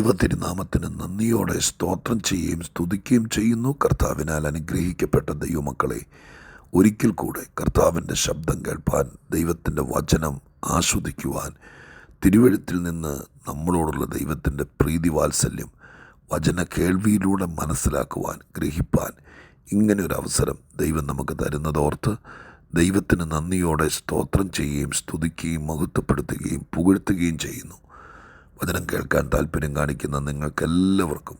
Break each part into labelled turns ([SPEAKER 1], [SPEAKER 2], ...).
[SPEAKER 1] ദൈവത്തിരുനാമത്തിന് നന്ദിയോടെ സ്തോത്രം ചെയ്യുകയും സ്തുതിക്കുകയും ചെയ്യുന്നു. കർത്താവിനാൽ അനുഗ്രഹിക്കപ്പെട്ട ദൈവമക്കളെ, ഒരിക്കൽ കൂടെ കർത്താവിൻ്റെ ശബ്ദം കേൾപ്പാൻ, ദൈവത്തിൻ്റെ വചനം ആസ്വദിക്കുവാൻ, തിരുവെഴുത്തിൽ നിന്ന് നമ്മളോടുള്ള ദൈവത്തിൻ്റെ പ്രീതി വാത്സല്യം വചന കേൾവിയിലൂടെ മനസ്സിലാക്കുവാൻ, ഗ്രഹിപ്പാൻ ഇങ്ങനെയൊരവസരം ദൈവം നമുക്ക് തരുന്നതോർത്ത് ദൈവത്തിന് നന്ദിയോടെ സ്തോത്രം ചെയ്യുകയും സ്തുതിക്കുകയും മഹത്വപ്പെടുത്തുകയും പുകഴ്ത്തുകയും ചെയ്യുന്നു. വചനം കേൾക്കാൻ താല്പര്യം കാണിക്കുന്ന നിങ്ങൾക്കെല്ലാവർക്കും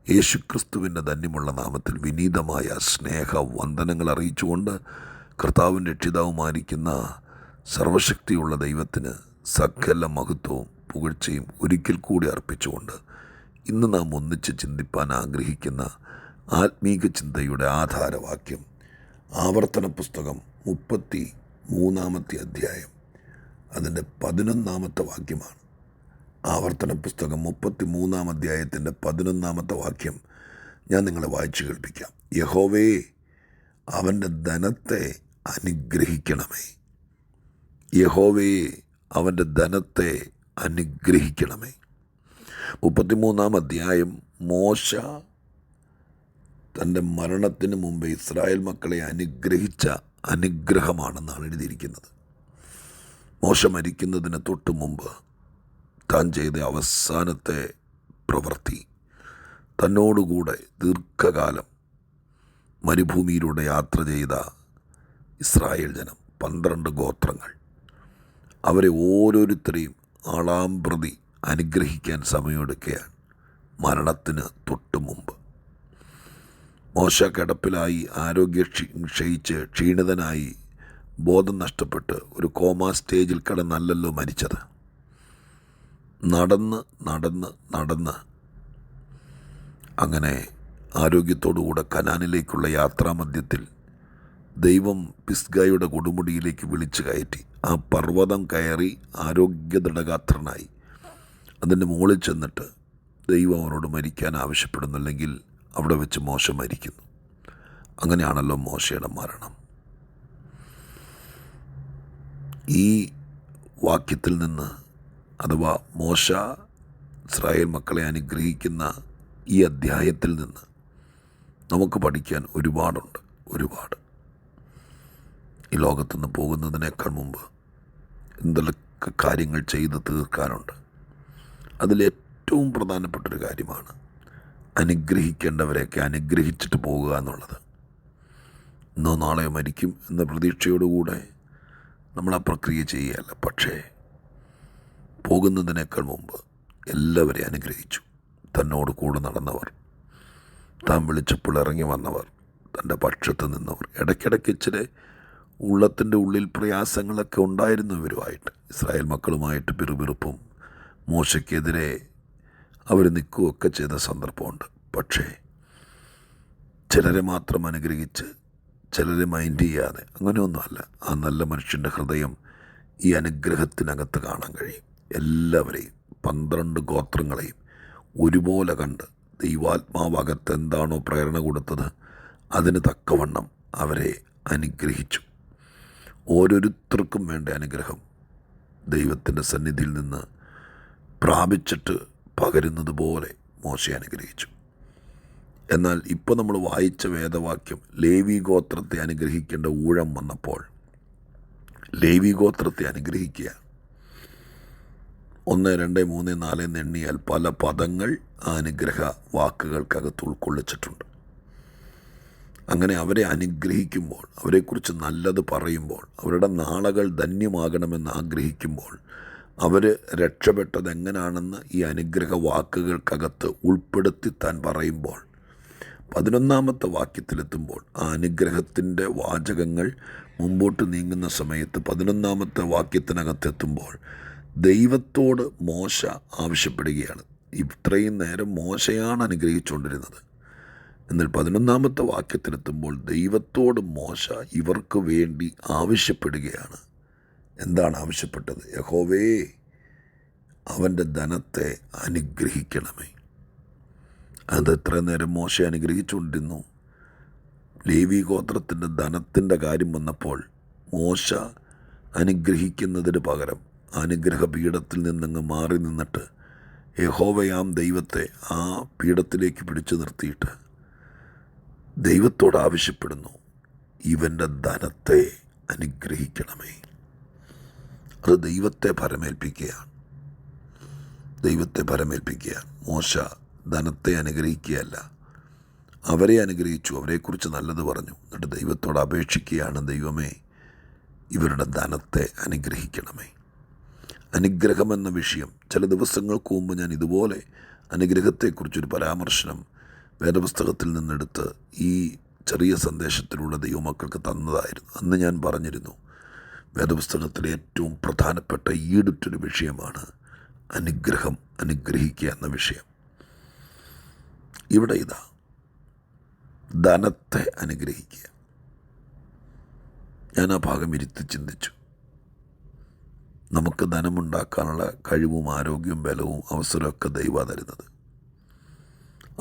[SPEAKER 1] യേശുക്രിസ്തുവിൻ്റെ ധന്യമുള്ള നാമത്തിൽ വിനീതമായ സ്നേഹ വന്ദനങ്ങൾ അറിയിച്ചുകൊണ്ട് കർത്താവിൻ്റെ രക്ഷിതാവുമായിരിക്കുന്ന സർവശക്തിയുള്ള ദൈവത്തിന് സകല മഹത്വവും പുകഴ്ചയും ഒരിക്കൽ കൂടി അർപ്പിച്ചുകൊണ്ട് ഇന്ന് നാം ഒന്നിച്ച് ചിന്തിപ്പാൻ ആഗ്രഹിക്കുന്ന ആത്മീക ചിന്തയുടെ ആധാരവാക്യം ആവർത്തന പുസ്തകം 33-ാമത്തെ അധ്യായം അതിൻ്റെ 11-ാമത്തെ വാക്യമാണ്. ആവർത്തന പുസ്തകം 33-ാം അധ്യായത്തിൻ്റെ 11-ാമത്തെ വാക്യം ഞാൻ നിങ്ങളെ വായിച്ചു കേൾപ്പിക്കാം. യഹോവേ, അവൻ്റെ ധനത്തെ അനുഗ്രഹിക്കണമേ. യഹോവേ, അവൻ്റെ ധനത്തെ അനുഗ്രഹിക്കണമേ. 33-ാം അധ്യായം മോശ തൻ്റെ മരണത്തിന് മുമ്പ് ഇസ്രായേൽ മക്കളെ അനുഗ്രഹിച്ച അനുഗ്രഹമാണെന്നാണ് എഴുതിയിരിക്കുന്നത്. മോശ മരിക്കുന്നതിന് തൊട്ട് മുമ്പ് താൻ ചെയ്ത അവസാനത്തെ പ്രവൃത്തി, തന്നോടുകൂടെ ദീർഘകാലം മരുഭൂമിയിലൂടെ യാത്ര ചെയ്ത ഇസ്രായേൽ ജനം 12 ഗോത്രങ്ങൾ, അവരെ ഓരോരുത്തരെയും ആളാമ്പ്രതി അനുഗ്രഹിക്കാൻ സമയമെടുക്കുകയാണ്. മരണത്തിന് തൊട്ട് മുമ്പ് മോശ കിടപ്പിലായി, ആരോഗ്യം ക്ഷയിച്ച് ക്ഷീണിതനായി, ബോധം നഷ്ടപ്പെട്ട് ഒരു കോമാ സ്റ്റേജിൽ കിടന്നല്ലല്ലോ മരിച്ചത്. നടന്ന് അങ്ങനെ ആരോഗ്യത്തോടുകൂടെ കനാനിലേക്കുള്ള യാത്രാമധ്യത്തിൽ ദൈവം പിസ്ഗയുടെ കൊടുമുടിയിലേക്ക് വിളിച്ചു കയറ്റി. ആ പർവ്വതം കയറി ആരോഗ്യദൃഢഗാത്രനായി അതിൻ്റെ മുകളിൽ ചെന്നിട്ട് ദൈവം അവനോട് മരിക്കാൻ ആവശ്യപ്പെടുന്നില്ലെങ്കിൽ അവിടെ വെച്ച് മോശ മരിക്കുന്നു. അങ്ങനെയാണല്ലോ മോശയുടെ മരണം. ഈ വാക്യത്തിൽ നിന്ന്, അഥവാ മോശ ഇസ്രായേൽ മക്കളെ അനുഗ്രഹിക്കുന്ന ഈ അധ്യായത്തിൽ നിന്ന് നമുക്ക് പഠിക്കാൻ ഒരുപാടുണ്ട്. ഈ ലോകത്തുനിന്ന് പോകുന്നതിനേക്കാൾ മുമ്പ് എന്തെല്ലാം കാര്യങ്ങൾ ചെയ്ത് തീർക്കാനുണ്ട്. അതിലേറ്റവും പ്രധാനപ്പെട്ടൊരു കാര്യമാണ് അനുഗ്രഹിക്കേണ്ടവരെയൊക്കെ അനുഗ്രഹിച്ചിട്ട് പോകുക എന്നുള്ളത്. ഇന്നോ നാളെയോ മരിക്കും എന്ന പ്രതീക്ഷയോടുകൂടെ നമ്മൾ ആ പ്രക്രിയ ചെയ്യുകയല്ല. പക്ഷേ പോകുന്നതിനേക്കാൾ മുമ്പ് എല്ലാവരെയും അനുഗ്രഹിച്ചു. തന്നോട് കൂടെ നടന്നവർ, താൻ വിളിച്ചപ്പോൾ ഇറങ്ങി വന്നവർ, തൻ്റെ പക്ഷത്ത് നിന്നവർ. ഇടയ്ക്കിടയ്ക്ക് ഇച്ചിരി ഉള്ളത്തിൻ്റെ ഉള്ളിൽ പ്രയാസങ്ങളൊക്കെ ഉണ്ടായിരുന്നു ഇവരുമായിട്ട്. ഇസ്രായേൽ മക്കളുമായിട്ട് പിറുപിറുപ്പും, മോശയ്ക്കെതിരെ അവർ നിൽക്കുകയൊക്കെ ചെയ്ത സന്ദർഭമുണ്ട്. പക്ഷേ ചിലരെ മാത്രം അനുഗ്രഹിച്ച് ചിലരെ മൈൻഡ് ചെയ്യാതെ അങ്ങനെയൊന്നുമല്ല. ആ നല്ല മനുഷ്യൻ്റെ ഹൃദയം ഈ അനുഗ്രഹത്തിനകത്ത് കാണാൻ കഴിയും. എല്ലാവരെയും 12 ഗോത്രങ്ങളെയും ഒരുപോലെ കണ്ട് ദൈവാത്മാവകത്ത് എന്താണോ പ്രേരണ കൊടുത്തത് അതിന് തക്കവണ്ണം അവരെ അനുഗ്രഹിച്ചു. ഓരോരുത്തർക്കും വേണ്ട അനുഗ്രഹം ദൈവത്തിൻ്റെ സന്നിധിയിൽ നിന്ന് പ്രാപിച്ചിട്ട് പകരുന്നത് പോലെ മോശയെ അനുഗ്രഹിച്ചു. എന്നാൽ ഇപ്പോൾ നമ്മൾ വായിച്ച വേദവാക്യം ലേവി ഗോത്രത്തെ അനുഗ്രഹിക്കേണ്ട ഊഴം വന്നപ്പോൾ ലേവി ഗോത്രത്തെ അനുഗ്രഹിക്കുക. 1, 2, 3, 4 എന്ന് എണ്ണിയാൽ പല പദങ്ങൾ ആ അനുഗ്രഹ വാക്കുകൾക്കകത്ത് ഉൾക്കൊള്ളിച്ചിട്ടുണ്ട്. അങ്ങനെ അവരെ അനുഗ്രഹിക്കുമ്പോൾ, അവരെക്കുറിച്ച് നല്ലത് പറയുമ്പോൾ, അവരുടെ നാളുകൾ ധന്യമാകണമെന്ന് ആഗ്രഹിക്കുമ്പോൾ, അവർ രക്ഷപ്പെട്ടത് എങ്ങനെയാണെന്ന് ഈ അനുഗ്രഹ വാക്കുകൾക്കകത്ത് ഉൾപ്പെടുത്തി താൻ പറയുമ്പോൾ, 11-ാമത്തെ വാക്യത്തിലെത്തുമ്പോൾ ആ അനുഗ്രഹത്തിൻ്റെ വാചകങ്ങൾ മുമ്പോട്ട് നീങ്ങുന്ന സമയത്ത് 11-ാമത്തെ വാക്യത്തിനകത്തെത്തുമ്പോൾ ദൈവത്തോട് മോശ ആവശ്യപ്പെടുകയാണ്. ഇത്രയും നേരം മോശയാണ് അനുഗ്രഹിച്ചുകൊണ്ടിരുന്നത്. എന്നാൽ 11-ാമത്തെ വാക്യത്തിലെത്തുമ്പോൾ ദൈവത്തോട് മോശ ഇവർക്ക് വേണ്ടി ആവശ്യപ്പെടുകയാണ്. എന്താണ് ആവശ്യപ്പെട്ടത്? യഹോവേ, അവൻ്റെ ധനത്തെ അനുഗ്രഹിക്കണമേ. അത് എത്ര നേരം മോശ അനുഗ്രഹിച്ചുകൊണ്ടിരുന്നു. ലേവി ഗോത്രത്തിൻ്റെ ധനത്തിൻ്റെ കാര്യം വന്നപ്പോൾ മോശ അനുഗ്രഹിക്കുന്നതിന് പകരം അനുഗ്രഹപീഠത്തിൽ നിന്നങ്ങ് മാറി നിന്നിട്ട് യഹോവയാം ദൈവത്തെ ആ പീഠത്തിലേക്ക് പിടിച്ചു നിർത്തിയിട്ട് ദൈവത്തോട് ആവശ്യപ്പെടുന്നു, ഇവൻ്റെ ധനത്തെ അനുഗ്രഹിക്കണമേ. അത് ദൈവത്തെ പരമേൽപ്പിക്കുകയാണ്. മോശ ധനത്തെ അനുഗ്രഹിക്കുകയല്ല, അവരെ അനുഗ്രഹിച്ചു, അവരെക്കുറിച്ച് നല്ലത് പറഞ്ഞു. എന്നിട്ട് ദൈവത്തോട് അപേക്ഷിക്കുകയാണ്, ദൈവമേ ഇവരുടെ ധനത്തെ അനുഗ്രഹിക്കണമേ. അനുഗ്രഹമെന്ന വിഷയം ചില ദിവസങ്ങൾക്ക് മുമ്പ് ഞാൻ ഇതുപോലെ അനുഗ്രഹത്തെക്കുറിച്ചൊരു പരാമർശനം വേദപുസ്തകത്തിൽ നിന്നെടുത്ത് ഈ ചെറിയ സന്ദേശത്തിലൂടെ ദൈവമക്കൾക്ക് തന്നതായിരുന്നു. അന്ന് ഞാൻ പറഞ്ഞിരുന്നു, വേദപുസ്തകത്തിലെ ഏറ്റവും പ്രധാനപ്പെട്ട ഈടുറ്റൊരു വിഷയമാണ് അനുഗ്രഹിക്കുക എന്ന വിഷയം. ഇവിടെ ഇതാ, ധനത്തെ അനുഗ്രഹിക്കുക. ഞാൻ ആ ഭാഗം ഇരുത്തി ചിന്തിച്ചു. നമുക്ക് ധനമുണ്ടാക്കാനുള്ള കഴിവും ആരോഗ്യവും ബലവും അവസരമൊക്കെ ദൈവം തരുന്നത്.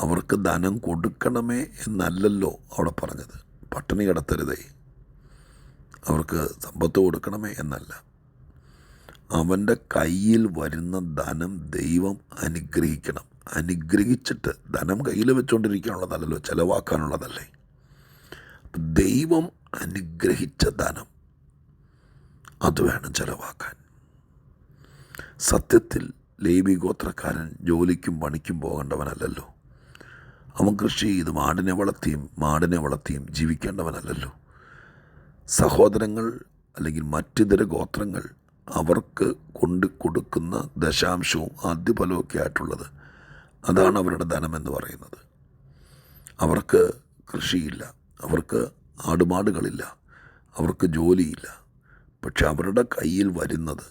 [SPEAKER 1] അവർക്ക് ധനം കൊടുക്കണമേ എന്നല്ലല്ലോ അവിടെ പറഞ്ഞത്. പട്ടിണി കിടത്തരുതേ, അവർക്ക് സമ്പത്ത് കൊടുക്കണമേ എന്നല്ല. അവൻ്റെ കയ്യിൽ വരുന്ന ധനം ദൈവം അനുഗ്രഹിക്കണം. അനുഗ്രഹിച്ചിട്ട് ധനം കയ്യിൽ വെച്ചുകൊണ്ടിരിക്കാനുള്ളതല്ലല്ലോ, ചിലവാക്കാനുള്ളതല്ലേ. ദൈവം അനുഗ്രഹിച്ച ധനം അത് വേണം ചിലവാക്കാൻ. സത്യത്തിൽ ലേവി ഗോത്രക്കാരൻ ജോലിക്കും പണിക്കും പോകേണ്ടവനല്ലല്ലോ. അവൻ കൃഷി ചെയ്ത് മാടിനെ വളർത്തിയും ജീവിക്കേണ്ടവനല്ലല്ലോ. സഹോദരങ്ങൾ അല്ലെങ്കിൽ മറ്റിതര ഗോത്രങ്ങൾ അവർക്ക് കൊടുക്കുന്ന ദശാംശവും ആദ്യഫലമൊക്കെ ആയിട്ടുള്ളത്, അതാണ് അവരുടെ ധനമെന്ന് പറയുന്നത്. അവർക്ക് കൃഷിയില്ല, അവർക്ക് ആടുമാടുകളില്ല, അവർക്ക് ജോലിയില്ല. പക്ഷെ അവരുടെ കയ്യിൽ വരുന്നത്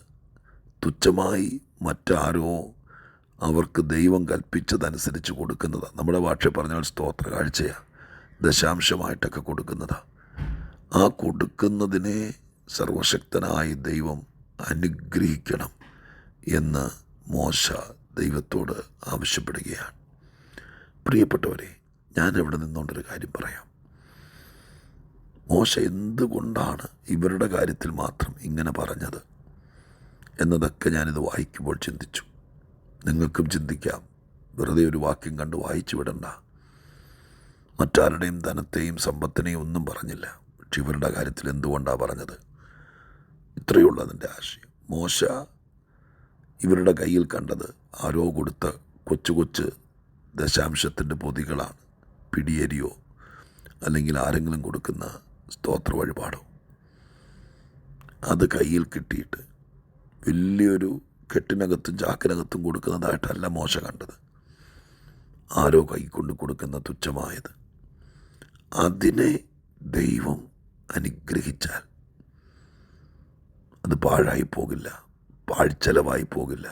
[SPEAKER 1] തുച്ഛമായി മറ്റാരോ അവർക്ക് ദൈവം കൽപ്പിച്ചതനുസരിച്ച് കൊടുക്കുന്നതാണ്. നമ്മുടെ ഭാഷ പറഞ്ഞാൽ സ്തോത്ര കാഴ്ചയാണ്, ദശാംശമായിട്ടൊക്കെ കൊടുക്കുന്നതാണ്. ആ കൊടുക്കുന്നതിനെ സർവശക്തനായ ദൈവം അനുഗ്രഹിക്കണം എന്ന് മോശ ദൈവത്തോട് ആവശ്യപ്പെടുകയാണ്. പ്രിയപ്പെട്ടവരെ, ഞാനിവിടെ നിന്നുകൊണ്ടൊരു കാര്യം പറയാം. മോശ എന്തുകൊണ്ടാണ് ഇവരുടെ കാര്യത്തിൽ മാത്രം ഇങ്ങനെ പറഞ്ഞത് എന്നതൊക്കെ ഞാനിത് വായിക്കുമ്പോൾ ചിന്തിച്ചു. നിങ്ങൾക്കും ചിന്തിക്കാം. വെറുതെ ഒരു വാക്യം കണ്ട് വായിച്ചു വിടണ്ട. മറ്റാരുടെയും ധനത്തെയും സമ്പത്തിനെയും ഒന്നും പറഞ്ഞില്ല. പക്ഷെ ഇവരുടെ കാര്യത്തിൽ എന്തുകൊണ്ടാണ് പറഞ്ഞത്? ഇത്രയുള്ള അതിൻ്റെ ആശയം. മോശ ഇവരുടെ കയ്യിൽ കണ്ടത് ആരോ കൊടുത്ത കൊച്ചു ദശാംശത്തിൻ്റെ പൊതികളാണ്. പിടിയരിയോ അല്ലെങ്കിൽ ആരെങ്കിലും കൊടുക്കുന്ന സ്തോത്ര വഴിപാടോ. അത് കയ്യിൽ കിട്ടിയിട്ട് വലിയൊരു കെട്ടിനകത്തും ചാക്കിനകത്തും കൊടുക്കുന്നതായിട്ടല്ല മോശ കണ്ടത്. ആരോ കൈക്കൊണ്ട് കൊടുക്കുന്ന തുച്ഛമായത്. അതിനെ ദൈവം അനുഗ്രഹിച്ചാൽ അത് പാഴായി പോകില്ല, പാഴ്ചെലവായി പോകില്ല.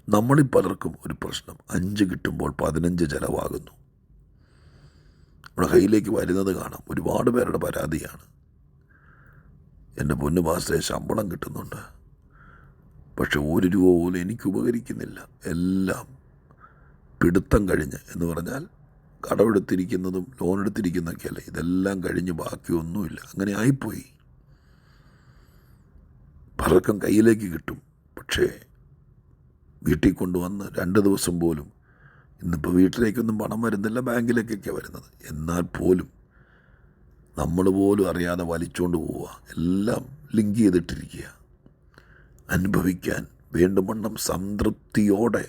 [SPEAKER 1] നമ്മളിൽ പലർക്കും ഒരു പ്രശ്നം, 5 കിട്ടുമ്പോൾ 15 ചിലവാകുന്നു. നമ്മുടെ കയ്യിലേക്ക് വരുന്നത് കാണാം. ഒരുപാട് പേരുടെ പരാതിയാണ്, എൻ്റെ പൊന്നു പാസ്റ്റേ ശമ്പളം കിട്ടുന്നുണ്ട്, പക്ഷെ 1 രൂപ പോലും എനിക്ക് ഉപകരിക്കുന്നില്ല. എല്ലാം പിടുത്തം കഴിഞ്ഞ് എന്ന് പറഞ്ഞാൽ കടമെടുത്തിരിക്കുന്നതും ലോൺ എടുത്തിരിക്കുന്നതൊക്കെയല്ലേ, ഇതെല്ലാം കഴിഞ്ഞ് ബാക്കിയൊന്നുമില്ല. അങ്ങനെ ആയിപ്പോയി. പലർക്കും കയ്യിലേക്ക് കിട്ടും, പക്ഷേ വീട്ടിൽ കൊണ്ടുവന്ന് 2 ദിവസം പോലും, ഇന്നിപ്പോൾ വീട്ടിലേക്കൊന്നും പണം വരുന്നില്ല, ബാങ്കിലേക്കൊക്കെയാണ് വരുന്നത്. എന്നാൽ പോലും നമ്മൾ പോലും അറിയാതെ വലിച്ചുകൊണ്ട് പോവുക. എല്ലാം ലിങ്ക് ചെയ്തിട്ടിരിക്കുക. അനുഭവിക്കാൻ വേണ്ടുവണ്ണം സംതൃപ്തിയോടെ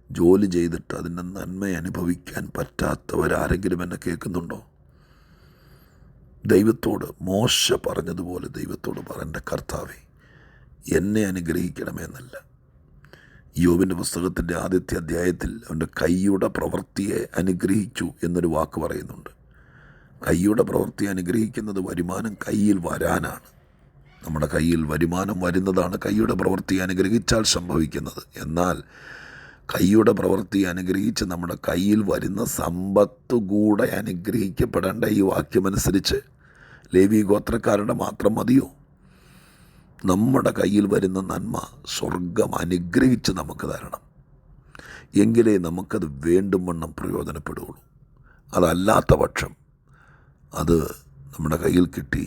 [SPEAKER 1] ജോലി ചെയ്തിട്ട് അതിൻ്റെ നന്മ അനുഭവിക്കാൻ പറ്റാത്തവരാരെങ്കിലും എന്നെ കേൾക്കുന്നുണ്ടോ? ദൈവത്തോട് മോശ പറഞ്ഞതുപോലെ ദൈവത്തോട് പറയേണ്ട, കർത്താവേ എന്നെ അനുഗ്രഹിക്കണമെന്നല്ല. യോബിൻ്റെ പുസ്തകത്തിൻ്റെ ആദ്യത്തെ അധ്യായത്തിൽ അവൻ്റെ കൈയുടെ പ്രവൃത്തിയെ അനുഗ്രഹിച്ചു എന്നൊരു വാക്ക് പറയുന്നുണ്ട്. കൈയുടെ പ്രവൃത്തി അനുഗ്രഹിക്കുന്നത് വരുമാനം കയ്യിൽ വരാനാണ്. നമ്മുടെ കയ്യിൽ വരുമാനം വരുന്നതാണ് കൈയുടെ പ്രവൃത്തി അനുഗ്രഹിച്ചാൽ സംഭവിക്കുന്നത്. എന്നാൽ കൈയുടെ പ്രവൃത്തി അനുഗ്രഹിച്ച് നമ്മുടെ കയ്യിൽ വരുന്ന സമ്പത്ത് കൂടെ അനുഗ്രഹിക്കപ്പെടേണ്ട ഈ വാക്യമനുസരിച്ച് ലേവി ഗോത്രക്കാരുടെ മാത്രം മതിയോ? നമ്മുടെ കയ്യിൽ വരുന്ന നന്മ സ്വർഗം അനുഗ്രഹിച്ച് നമുക്ക് തരണം. എങ്കിലേ നമുക്കത് വേണ്ടും വണ്ണം പ്രയോജനപ്പെടുകയുള്ളൂ. അതല്ലാത്ത പക്ഷം അത് നമ്മുടെ കയ്യിൽ കിട്ടി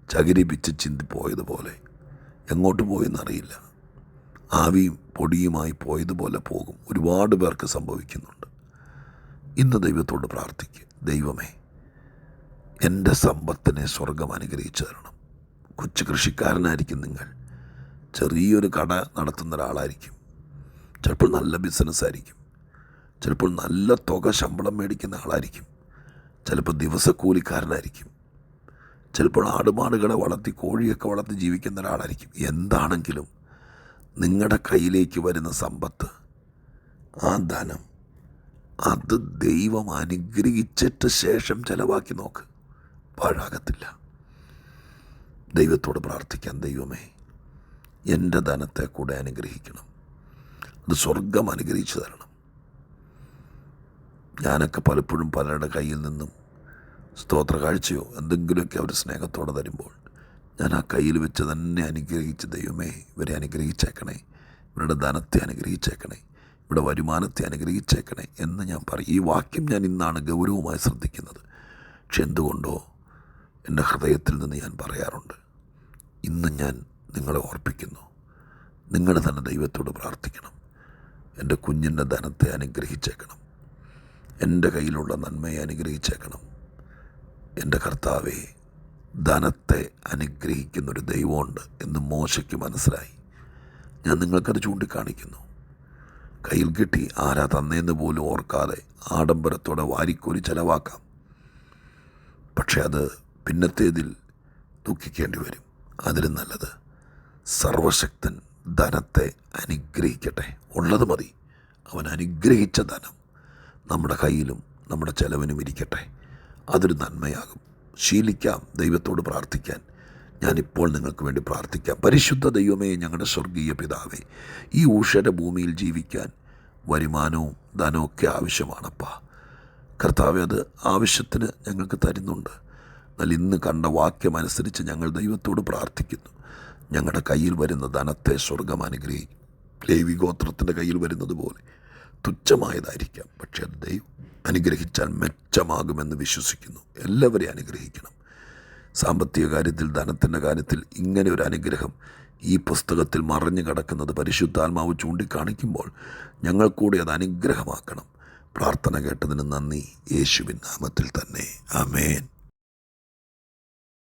[SPEAKER 1] ചകിരി പിച്ച് ചിന്തിപ്പോയതുപോലെ എങ്ങോട്ട് പോയെന്നറിയില്ല. ആവിയും പൊടിയുമായി പോയതുപോലെ പോകും. ഒരുപാട് പേർക്ക് സംഭവിക്കുന്നുണ്ട്. ഇന്ന് ദൈവത്തോട് പ്രാർത്ഥിക്കുക, ദൈവമേ എൻ്റെ സമ്പത്തിനെ സ്വർഗം അനുഗ്രഹിച്ചു തരണം. കൊച്ചു കൃഷിക്കാരനായിരിക്കും നിങ്ങൾ, ചെറിയൊരു കട നടത്തുന്ന ഒരാളായിരിക്കും, ചിലപ്പോൾ നല്ല ബിസിനസ്സായിരിക്കും, ചിലപ്പോൾ നല്ല തുക ശമ്പളം മേടിക്കുന്ന ആളായിരിക്കും, ചിലപ്പോൾ ദിവസക്കൂലിക്കാരനായിരിക്കും, ചിലപ്പോൾ ആടുമാടുകളെ വളർത്തി കോഴിയൊക്കെ വളർത്തി ജീവിക്കുന്ന ഒരാളായിരിക്കും. എന്താണെങ്കിലും നിങ്ങളുടെ കയ്യിലേക്ക് വരുന്ന സമ്പത്ത്, ആ ധനം, അത് ദൈവം അനുഗ്രഹിച്ചിട്ട് ശേഷം ചിലവാക്കി നോക്ക്, പാഴാകത്തില്ല. ദൈവത്തോട് പ്രാർത്ഥിക്കാൻ, ദൈവമേ എൻ്റെ ധനത്തെ കൂടെ അനുഗ്രഹിക്കണം, അത് സ്വർഗം അനുഗ്രഹിച്ചു തരണം. ഞാനൊക്കെ പലപ്പോഴും പലരുടെ കയ്യിൽ നിന്നും സ്തോത്ര കാഴ്ചയോ എന്തെങ്കിലുമൊക്കെ അവർ സ്നേഹത്തോടെ തരുമ്പോൾ ഞാൻ ആ കയ്യിൽ വെച്ച് തന്നെ അനുഗ്രഹിച്ച്, ദൈവമേ ഇവരെ അനുഗ്രഹിച്ചേക്കണേ, ഇവരുടെ ധനത്തെ അനുഗ്രഹിച്ചേക്കണേ, ഇവിടെ വരുമാനത്തെ അനുഗ്രഹിച്ചേക്കണേ എന്ന് ഞാൻ പറയും. ഈ വാക്യം ഞാൻ ഇന്നാണ് ഗൗരവമായി ശ്രദ്ധിക്കുന്നത്. പക്ഷെ എന്തുകൊണ്ടോ എൻ്റെ ഹൃദയത്തിൽ നിന്ന് ഞാൻ പറയാറുണ്ട്. ഇന്ന് ഞാൻ നിങ്ങളെ ഓർപ്പിക്കുന്നു, നിങ്ങൾ തന്നെ ദൈവത്തോട് പ്രാർത്ഥിക്കണം. എൻ്റെ കുഞ്ഞിൻ്റെ ധനത്തെ അനുഗ്രഹിച്ചേക്കണം, എൻ്റെ കയ്യിലുള്ള നന്മയെ അനുഗ്രഹിച്ചേക്കണം. എൻ്റെ കർത്താവേ, ധനത്തെ അനുഗ്രഹിക്കുന്നൊരു ദൈവമുണ്ട് എന്ന് മോശയ്ക്ക് മനസ്സിലായി. ഞാൻ നിങ്ങൾക്കത് ചൂണ്ടിക്കാണിക്കുന്നു. കയ്യിൽ കിട്ടി ആരാ തന്നേന്ന് പോലും ഓർക്കാതെ ആഡംബരത്തോടെ വാരിക്കോരി ചെലവാക്കാം. പക്ഷെ അത് പിന്നത്തേതിൽ ദുഃഖിക്കേണ്ടി വരും. അതിലും നല്ലത് സർവശക്തൻ ധനത്തെ അനുഗ്രഹിക്കട്ടെ. ഉള്ളത് മതി. അവൻ അനുഗ്രഹിച്ച ധനം നമ്മുടെ കയ്യിലും നമ്മുടെ ചെലവിനും ഇരിക്കട്ടെ. അതൊരു നന്മയാകും. ശീലിക്കാം ദൈവത്തോട് പ്രാർത്ഥിക്കാൻ. ഞാനിപ്പോൾ നിങ്ങൾക്ക് വേണ്ടി പ്രാർത്ഥിക്കാം. പരിശുദ്ധ ദൈവമേ, ഞങ്ങളുടെ സ്വർഗീയ പിതാവേ, ഈ ഊഷര ഭൂമിയിൽ ജീവിക്കാൻ വരുമാനവും ധനവും ഒക്കെ ആവശ്യമാണപ്പാ. കർത്താവേ, അത് ആവശ്യത്തിന് ഞങ്ങൾക്ക് തരുന്നുണ്ട്. എന്നാൽ ഇന്ന് കണ്ട വാക്യമനുസരിച്ച് ഞങ്ങൾ ദൈവത്തോട് പ്രാർത്ഥിക്കുന്നു. ഞങ്ങളുടെ കയ്യിൽ വരുന്ന ധനത്തെ സ്വർഗം അനുഗ്രഹിക്കും. ലേവി ഗോത്രത്തിൻ്റെ കയ്യിൽ വരുന്നത് പോലെ തുച്ഛമായതായിരിക്കാം, പക്ഷേ അത് ദൈവം അനുഗ്രഹിച്ചാൽ മെച്ചമാകുമെന്ന് വിശ്വസിക്കുന്നു. എല്ലാവരെയും അനുഗ്രഹിക്കണം. സാമ്പത്തിക കാര്യത്തിൽ, ധനത്തിൻ്റെ കാര്യത്തിൽ ഇങ്ങനെ ഒരു അനുഗ്രഹം ഈ പുസ്തകത്തിൽ മറഞ്ഞു കിടക്കുന്നത് പരിശുദ്ധാത്മാവ് ചൂണ്ടിക്കാണിക്കുമ്പോൾ ഞങ്ങൾ കൂടി അത് അനുഗ്രഹമാക്കണം. പ്രാർത്ഥന കേട്ടതിന് നന്ദി. യേശുവിൻ നാമത്തിൽ തന്നെ. ആമേൻ.